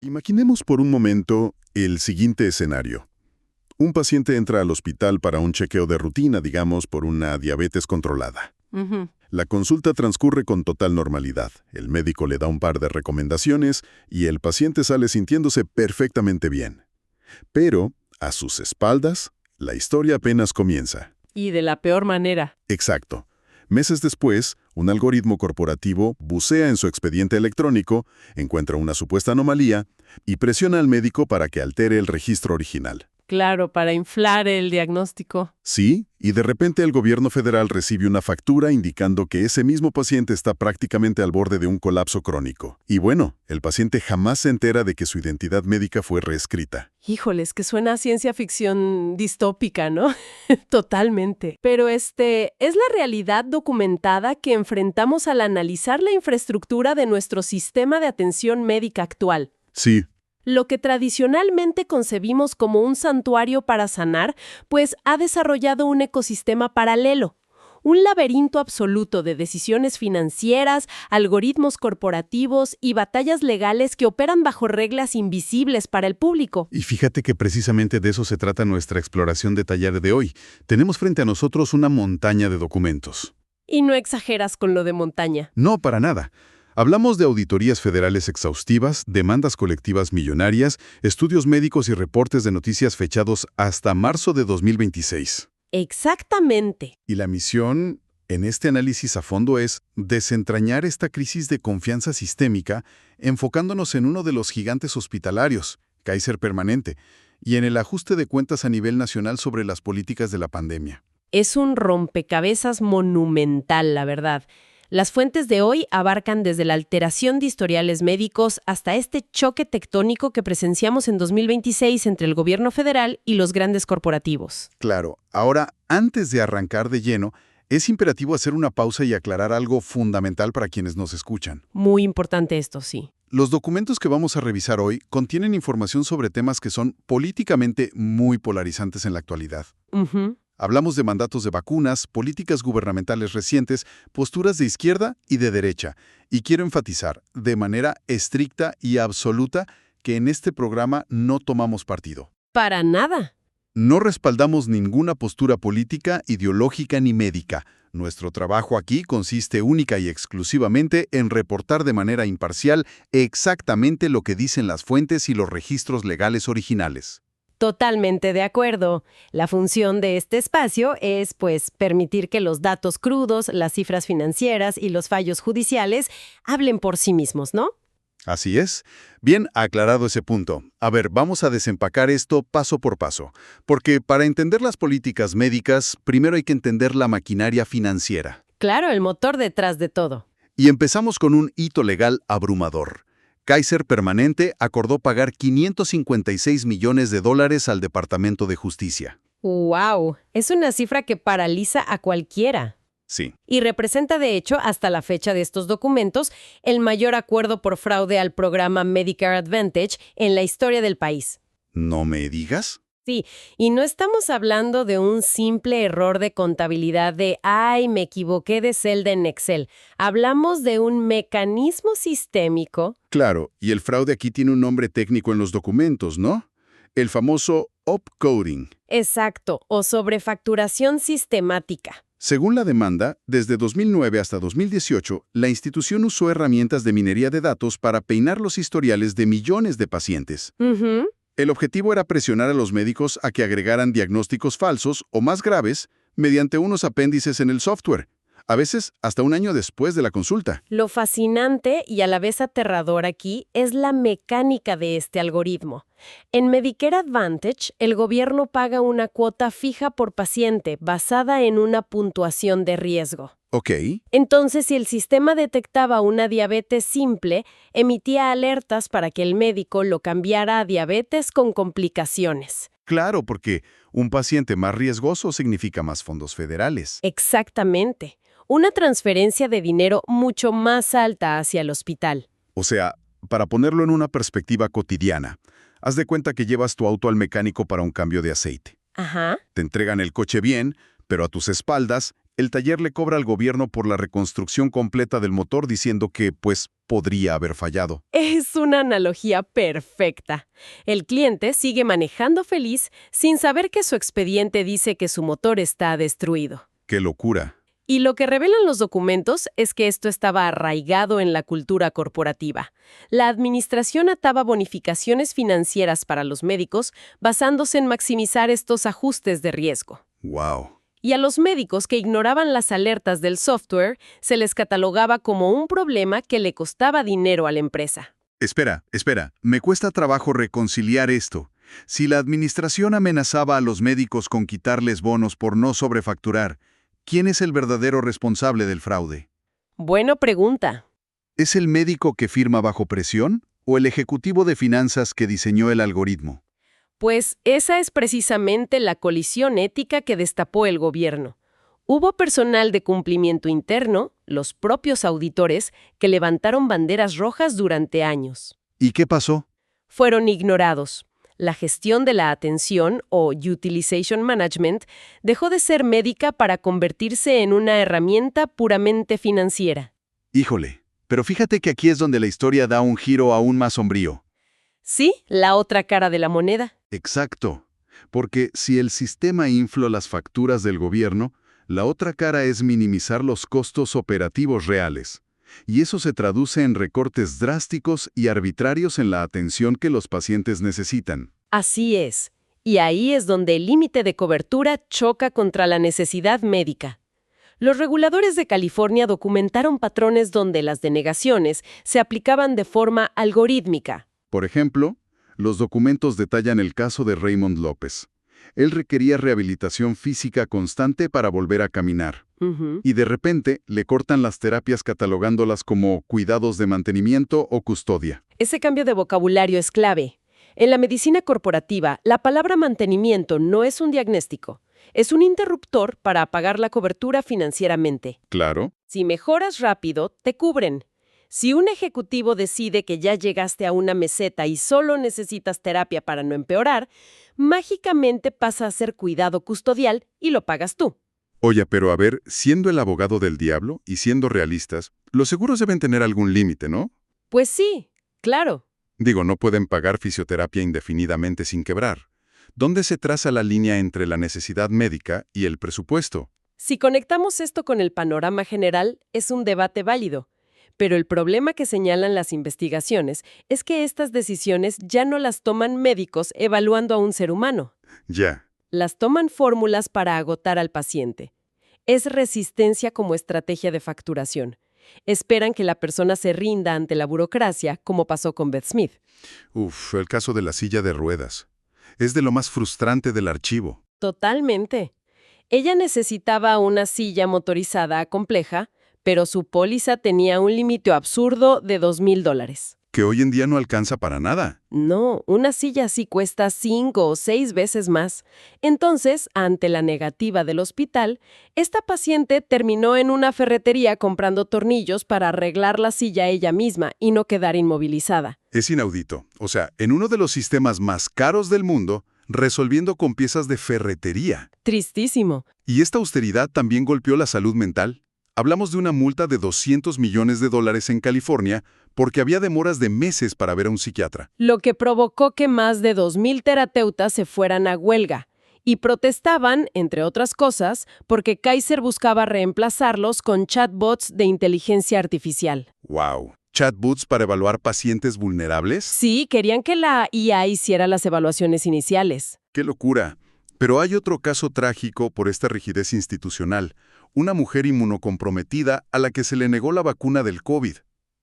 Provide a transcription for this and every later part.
Imaginemos por un momento el siguiente escenario. Un paciente entra al hospital para un chequeo de rutina, digamos, por una diabetes controlada. Ujú. La consulta transcurre con total normalidad. El médico le da un par de recomendaciones y el paciente sale sintiéndose perfectamente bien. Pero, a sus espaldas, la historia apenas comienza. Y de la peor manera. Exacto. Meses después, un algoritmo corporativo bucea en su expediente electrónico, encuentra una supuesta anomalía y presiona al médico para que altere el registro original. Claro, para inflar el diagnóstico. Sí, y de repente el gobierno federal recibe una factura indicando que ese mismo paciente está prácticamente al borde de un colapso crónico. Y bueno, el paciente jamás se entera de que su identidad médica fue reescrita. Híjoles, que suena a ciencia ficción distópica, ¿no? Totalmente. Pero es la realidad documentada que enfrentamos al analizar la infraestructura de nuestro sistema de atención médica actual. Sí, Lo que tradicionalmente concebimos como un santuario para sanar, pues ha desarrollado un ecosistema paralelo. Un laberinto absoluto de decisiones financieras, algoritmos corporativos y batallas legales que operan bajo reglas invisibles para el público. Y fíjate que precisamente de eso se trata nuestra exploración detallada de hoy. Tenemos frente a nosotros una montaña de documentos. Y no exageras con lo de montaña. No, para nada. Hablamos de auditorías federales exhaustivas, demandas colectivas millonarias, estudios médicos y reportes de noticias fechados hasta marzo de 2026. Exactamente. Y la misión en este análisis a fondo es desentrañar esta crisis de confianza sistémica, enfocándonos en uno de los gigantes hospitalarios, Kaiser Permanente, y en el ajuste de cuentas a nivel nacional sobre las políticas de la pandemia. Es un rompecabezas monumental, la verdad. Las fuentes de hoy abarcan desde la alteración de historiales médicos hasta este choque tectónico que presenciamos en 2026 entre el gobierno federal y los grandes corporativos. Claro, ahora, antes de arrancar de lleno, es imperativo hacer una pausa y aclarar algo fundamental para quienes nos escuchan. Muy importante esto, sí. Los documentos que vamos a revisar hoy contienen información sobre temas que son políticamente muy polarizantes en la actualidad. Ujú. Hablamos de mandatos de vacunas, políticas gubernamentales recientes, posturas de izquierda y de derecha. Y quiero enfatizar, de manera estricta y absoluta, que en este programa no tomamos partido. Para nada. No respaldamos ninguna postura política, ideológica ni médica. Nuestro trabajo aquí consiste única y exclusivamente en reportar de manera imparcial exactamente lo que dicen las fuentes y los registros legales originales. Totalmente de acuerdo. La función de este espacio es, pues, permitir que los datos crudos, las cifras financieras y los fallos judiciales hablen por sí mismos, ¿no? Así es. Bien aclarado ese punto. A ver, vamos a desempacar esto paso por paso. Porque para entender las políticas médicas, primero hay que entender la maquinaria financiera. Claro, el motor detrás de todo. Y empezamos con un hito legal abrumador. Kaiser Permanente acordó pagar $556 millones al Departamento de Justicia. ¡Wow! Es una cifra que paraliza a cualquiera. Sí. Y representa, de hecho, hasta la fecha de estos documentos, el mayor acuerdo por fraude al programa Medicare Advantage en la historia del país. ¿No me digas? Sí, y no estamos hablando de un simple error de contabilidad de «ay, me equivoqué de celda en Excel». Hablamos de un mecanismo sistémico. Claro, y el fraude aquí tiene un nombre técnico en los documentos, ¿no? El famoso upcoding. Exacto, o sobrefacturación sistemática. Según la demanda, desde 2009 hasta 2018, la institución usó herramientas de minería de datos para peinar los historiales de millones de pacientes. Ujú. El objetivo era presionar a los médicos a que agregaran diagnósticos falsos o más graves mediante unos apéndices en el software, a veces hasta un año después de la consulta. Lo fascinante y a la vez aterrador aquí es la mecánica de este algoritmo. En Medicare Advantage, el gobierno paga una cuota fija por paciente basada en una puntuación de riesgo. Ok, Entonces, si el sistema detectaba una diabetes simple, emitía alertas para que el médico lo cambiara a diabetes con complicaciones. claro, porque un paciente más riesgoso significa más fondos federales. Exactamente. Una transferencia de dinero mucho más alta hacia el hospital. O sea, para ponerlo en una perspectiva cotidiana, haz de cuenta que llevas tu auto al mecánico para un cambio de aceite. Ajá. Te entregan el coche bien, pero a tus espaldas, el taller le cobra al gobierno por la reconstrucción completa del motor diciendo que, pues, podría haber fallado. Es una analogía perfecta. El cliente sigue manejando feliz sin saber que su expediente dice que su motor está destruido. ¡Qué locura! Y lo que revelan los documentos es que esto estaba arraigado en la cultura corporativa. La administración ataba bonificaciones financieras para los médicos basándose en maximizar estos ajustes de riesgo. ¡Wow! Y a los médicos que ignoraban las alertas del software se les catalogaba como un problema que le costaba dinero a la empresa. Espera, me cuesta trabajo reconciliar esto. Si la administración amenazaba a los médicos con quitarles bonos por no sobrefacturar, ¿quién es el verdadero responsable del fraude? Buena pregunta. ¿Es el médico que firma bajo presión o el ejecutivo de finanzas que diseñó el algoritmo? Pues esa es precisamente la colisión ética que destapó el gobierno. Hubo personal de cumplimiento interno, los propios auditores, que levantaron banderas rojas durante años. ¿Y qué pasó? Fueron ignorados. La gestión de la atención, o Utilization Management, dejó de ser médica para convertirse en una herramienta puramente financiera. Híjole, pero fíjate que aquí es donde la historia da un giro aún más sombrío. Sí, la otra cara de la moneda. Exacto, porque si el sistema infló las facturas del gobierno, la otra cara es minimizar los costos operativos reales. Y eso se traduce en recortes drásticos y arbitrarios en la atención que los pacientes necesitan. Así es. Y ahí es donde el límite de cobertura choca contra la necesidad médica. Los reguladores de California documentaron patrones donde las denegaciones se aplicaban de forma algorítmica. Por ejemplo, los documentos detallan el caso de Raymond López. Él requería rehabilitación física constante para volver a caminar. Y de repente le cortan las terapias catalogándolas como cuidados de mantenimiento o custodia. Ese cambio de vocabulario es clave. En la medicina corporativa, la palabra mantenimiento no es un diagnóstico. Es un interruptor para apagar la cobertura financieramente. Claro. Si mejoras rápido, te cubren. Si un ejecutivo decide que ya llegaste a una meseta y solo necesitas terapia para no empeorar, mágicamente pasa a ser cuidado custodial y lo pagas tú. Oye, pero a ver, siendo el abogado del diablo y siendo realistas, los seguros deben tener algún límite, ¿no? Pues sí, claro. Digo, no pueden pagar fisioterapia indefinidamente sin quebrar. ¿Dónde se traza la línea entre la necesidad médica y el presupuesto? Si conectamos esto con el panorama general, es un debate válido. Pero el problema que señalan las investigaciones es que estas decisiones ya no las toman médicos evaluando a un ser humano. Ya. Las toman fórmulas para agotar al paciente. Es resistencia como estrategia de facturación. Esperan que la persona se rinda ante la burocracia, como pasó con Beth Smith. El caso de la silla de ruedas. Es de lo más frustrante del archivo. Totalmente. Ella necesitaba una silla motorizada compleja, pero su póliza tenía un límite absurdo de $2,000. Que hoy en día no alcanza para nada. No, una silla así cuesta 5 o 6 veces más. Entonces, ante la negativa del hospital, esta paciente terminó en una ferretería comprando tornillos para arreglar la silla ella misma y no quedar inmovilizada. Es inaudito. O sea, en uno de los sistemas más caros del mundo, resolviendo con piezas de ferretería. Tristísimo. ¿Y esta austeridad también golpeó la salud mental? Hablamos de una multa de $200 millones en California porque había demoras de meses para ver a un psiquiatra. Lo que provocó que más de 2,000 terapeutas se fueran a huelga y protestaban, entre otras cosas, porque Kaiser buscaba reemplazarlos con chatbots de inteligencia artificial. ¡Wow! ¿Chatbots para evaluar pacientes vulnerables? Sí, querían que la IA hiciera las evaluaciones iniciales. ¡Qué locura! Pero hay otro caso trágico por esta rigidez institucional. Una mujer inmunocomprometida a la que se le negó la vacuna del COVID.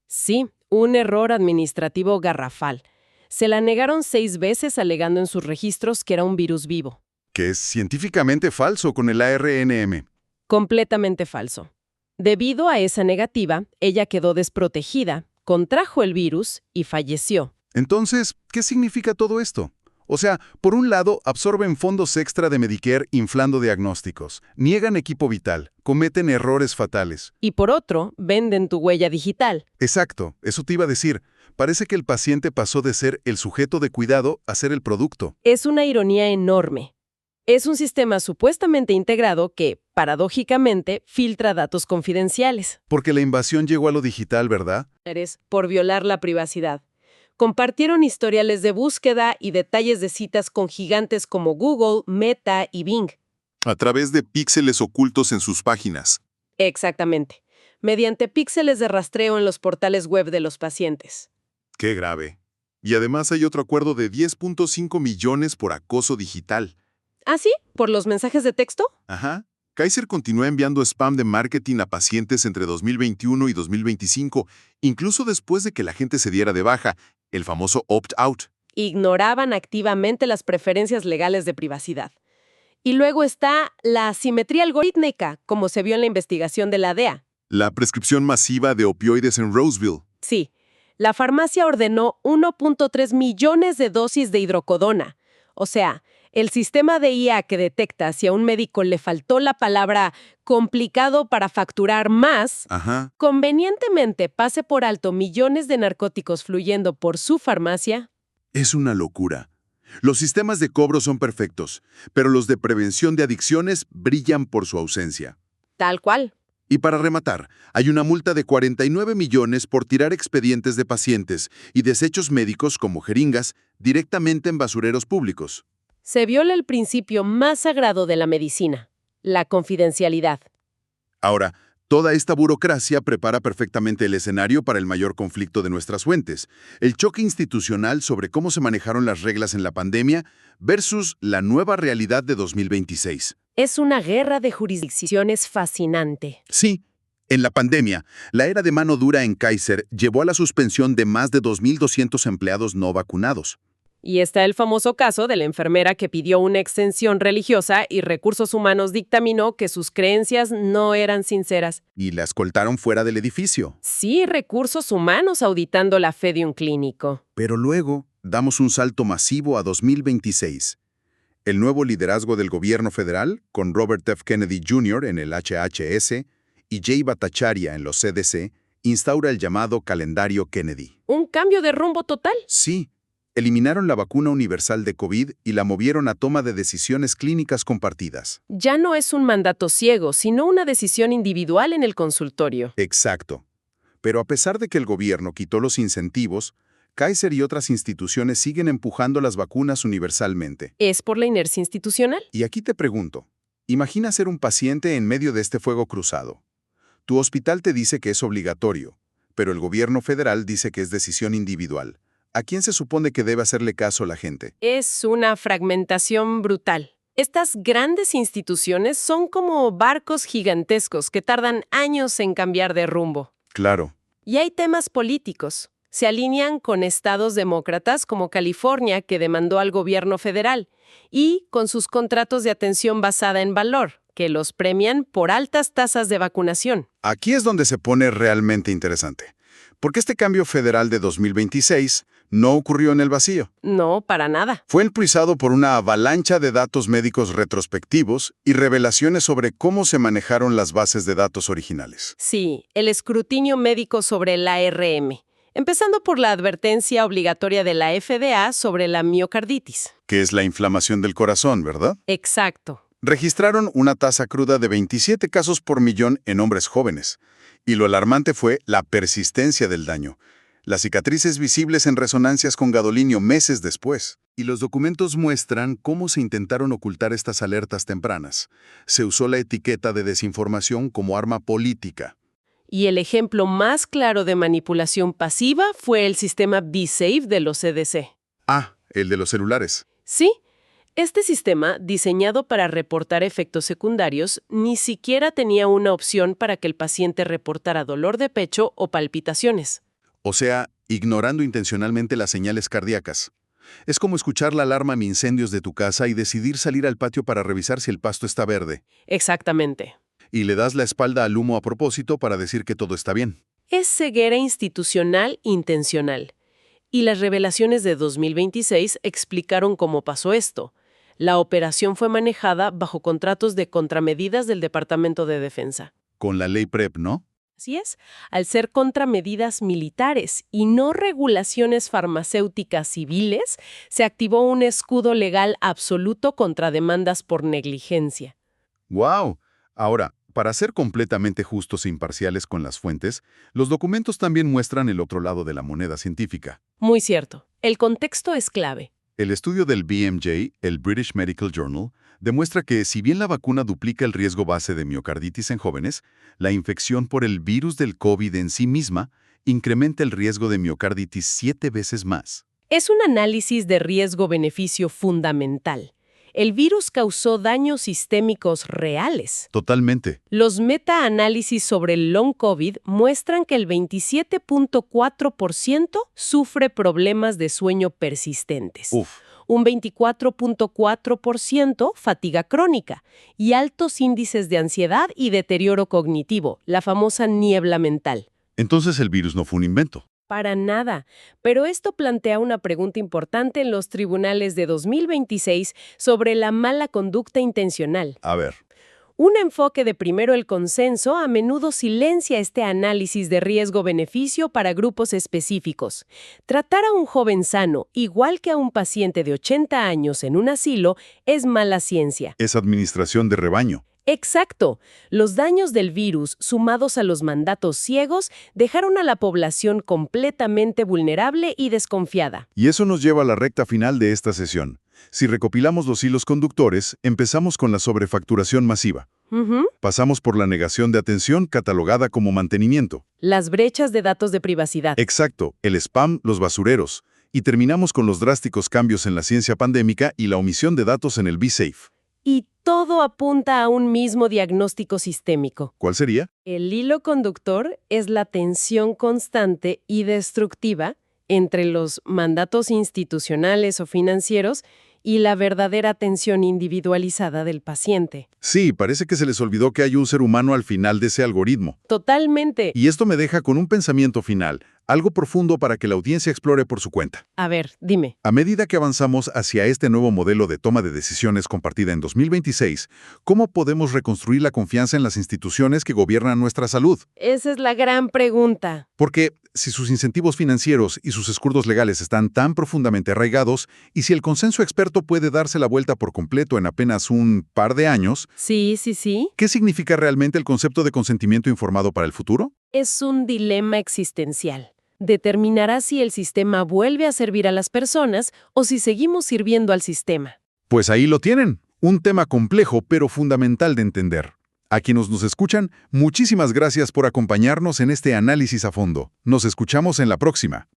Sí, un error administrativo garrafal. Se la negaron 6 veces alegando en sus registros que era un virus vivo. Que es científicamente falso con el ARNM. Completamente falso. Debido a esa negativa, ella quedó desprotegida, contrajo el virus y falleció. Entonces, ¿qué significa todo esto? O sea, por un lado, absorben fondos extra de Medicare inflando diagnósticos, niegan equipo vital, cometen errores fatales. Y por otro, venden tu huella digital. Exacto, eso te iba a decir. Parece que el paciente pasó de ser el sujeto de cuidado a ser el producto. Es una ironía enorme. Es un sistema supuestamente integrado que, paradójicamente, filtra datos confidenciales. Porque la invasión llegó a lo digital, ¿verdad? Por violar la privacidad. Compartieron historiales de búsqueda y detalles de citas con gigantes como Google, Meta y Bing. A través de píxeles ocultos en sus páginas. Exactamente. Mediante píxeles de rastreo en los portales web de los pacientes. ¡Qué grave! Y además hay otro acuerdo de 10.5 millones por acoso digital. ¿Ah, sí? ¿Por los mensajes de texto? Ajá. Kaiser continúa enviando spam de marketing a pacientes entre 2021 y 2025, incluso después de que la gente se diera de baja, el famoso opt-out. Ignoraban activamente las preferencias legales de privacidad. Y luego está la asimetría algorítmica, como se vio en la investigación de la DEA. La prescripción masiva de opioides en Roseville. Sí, la farmacia ordenó 1.3 millones de dosis de hidrocodona. O sea, el sistema de IA que detecta si a un médico le faltó la palabra complicado para facturar más, Ajá. convenientemente pase por alto millones de narcóticos fluyendo por su farmacia. Es una locura. Los sistemas de cobro son perfectos, pero los de prevención de adicciones brillan por su ausencia. Tal cual. Y para rematar, hay una multa de 49 millones por tirar expedientes de pacientes y desechos médicos como jeringas directamente en basureros públicos. Se viola el principio más sagrado de la medicina, la confidencialidad. Ahora, toda esta burocracia prepara perfectamente el escenario para el mayor conflicto de nuestras fuentes, el choque institucional sobre cómo se manejaron las reglas en la pandemia versus la nueva realidad de 2026. Es una guerra de jurisdicciones fascinante. Sí, en la pandemia, la era de mano dura en Kaiser llevó a la suspensión de más de 2.200 empleados no vacunados. Y está el famoso caso de la enfermera que pidió una exención religiosa y Recursos Humanos dictaminó que sus creencias no eran sinceras. Y la escoltaron fuera del edificio. Sí, Recursos Humanos auditando la fe de un clínico. Pero luego damos un salto masivo a 2026. El nuevo liderazgo del gobierno federal, con Robert F. Kennedy Jr. en el HHS y Jay Bhattacharya en los CDC, instaura el llamado calendario Kennedy. ¿Un cambio de rumbo total? Sí. Eliminaron la vacuna universal de COVID y la movieron a toma de decisiones clínicas compartidas. Ya no es un mandato ciego, sino una decisión individual en el consultorio. Exacto. Pero a pesar de que el gobierno quitó los incentivos, Kaiser y otras instituciones siguen empujando las vacunas universalmente. ¿Es por la inercia institucional? Y aquí te pregunto, imagina ser un paciente en medio de este fuego cruzado. Tu hospital te dice que es obligatorio, pero el gobierno federal dice que es decisión individual. ¿A quién se supone que debe hacerle caso la gente? Es una fragmentación brutal. Estas grandes instituciones son como barcos gigantescos que tardan años en cambiar de rumbo. Claro. Y hay temas políticos. Se alinean con estados demócratas como California, que demandó al gobierno federal, y con sus contratos de atención basada en valor, que los premian por altas tasas de vacunación. Aquí es donde se pone realmente interesante. Porque este cambio federal de 2026 no ocurrió en el vacío. No, para nada. Fue impulsado por una avalancha de datos médicos retrospectivos y revelaciones sobre cómo se manejaron las bases de datos originales. Sí, el escrutinio médico sobre el ARM. Empezando por la advertencia obligatoria de la FDA sobre la miocarditis. Que es la inflamación del corazón, ¿verdad? Exacto. Registraron una tasa cruda de 27 casos por millón en hombres jóvenes. Y lo alarmante fue la persistencia del daño. Las cicatrices visibles en resonancias con gadolinio meses después. Y los documentos muestran cómo se intentaron ocultar estas alertas tempranas. Se usó la etiqueta de desinformación como arma política. Y el ejemplo más claro de manipulación pasiva fue el sistema BeSafe de los CDC. Ah, el de los celulares. Sí, este sistema, diseñado para reportar efectos secundarios, ni siquiera tenía una opción para que el paciente reportara dolor de pecho o palpitaciones. O sea, ignorando intencionalmente las señales cardíacas. Es como escuchar la alarma en incendios de tu casa y decidir salir al patio para revisar si el pasto está verde. Exactamente. Y le das la espalda al humo a propósito para decir que todo está bien. Es ceguera institucional intencional. Y las revelaciones de 2026 explicaron cómo pasó esto. La operación fue manejada bajo contratos de contramedidas del Departamento de Defensa. Con la ley PREP, ¿no? Así es, al ser contra medidas militares y no regulaciones farmacéuticas civiles, se activó un escudo legal absoluto contra demandas por negligencia. ¡Wow! Ahora, para ser completamente justos e imparciales con las fuentes, los documentos también muestran el otro lado de la moneda científica. Muy cierto, el contexto es clave. El estudio del BMJ, el British Medical Journal, demuestra que si bien la vacuna duplica el riesgo base de miocarditis en jóvenes, la infección por el virus del COVID en sí misma incrementa el riesgo de miocarditis 7 veces más. Es un análisis de riesgo-beneficio fundamental. El virus causó daños sistémicos reales. Totalmente. Los metaanálisis sobre el long COVID muestran que el 27.4% sufre problemas de sueño persistentes. Uf. Un 24.4% fatiga crónica y altos índices de ansiedad y deterioro cognitivo, la famosa niebla mental. Entonces el virus no fue un invento. Para nada, pero esto plantea una pregunta importante en los tribunales de 2026 sobre la mala conducta intencional. A ver. Un enfoque de primero el consenso a menudo silencia este análisis de riesgo-beneficio para grupos específicos. Tratar a un joven sano, igual que a un paciente de 80 años en un asilo, es mala ciencia. Es administración de rebaño. Exacto. Los daños del virus, sumados a los mandatos ciegos, dejaron a la población completamente vulnerable y desconfiada. Y eso nos lleva a la recta final de esta sesión. Si recopilamos los hilos conductores, empezamos con la sobrefacturación masiva. Pasamos por la negación de atención catalogada como mantenimiento. Las brechas de datos de privacidad. Exacto, el spam, los basureros. Y terminamos con los drásticos cambios en la ciencia pandémica y la omisión de datos en el BeSafe. Y todo apunta a un mismo diagnóstico sistémico. ¿Cuál sería? El hilo conductor es la tensión constante y destructiva entre los mandatos institucionales o financieros y la verdadera atención individualizada del paciente. Sí, parece que se les olvidó que hay un ser humano al final de ese algoritmo. Totalmente. Y esto me deja con un pensamiento final, algo profundo para que la audiencia explore por su cuenta. A ver, dime. A medida que avanzamos hacia este nuevo modelo de toma de decisiones compartida en 2026, ¿cómo podemos reconstruir la confianza en las instituciones que gobiernan nuestra salud? Esa es la gran pregunta. Porque si sus incentivos financieros y sus escudos legales están tan profundamente arraigados, y si el consenso experto puede darse la vuelta por completo en apenas un par de años, Sí. ¿qué significa realmente el concepto de consentimiento informado para el futuro? Es un dilema existencial. Determinará si el sistema vuelve a servir a las personas o si seguimos sirviendo al sistema. Pues ahí lo tienen, un tema complejo pero fundamental de entender. A quienes nos escuchan, muchísimas gracias por acompañarnos en este análisis a fondo. Nos escuchamos en la próxima.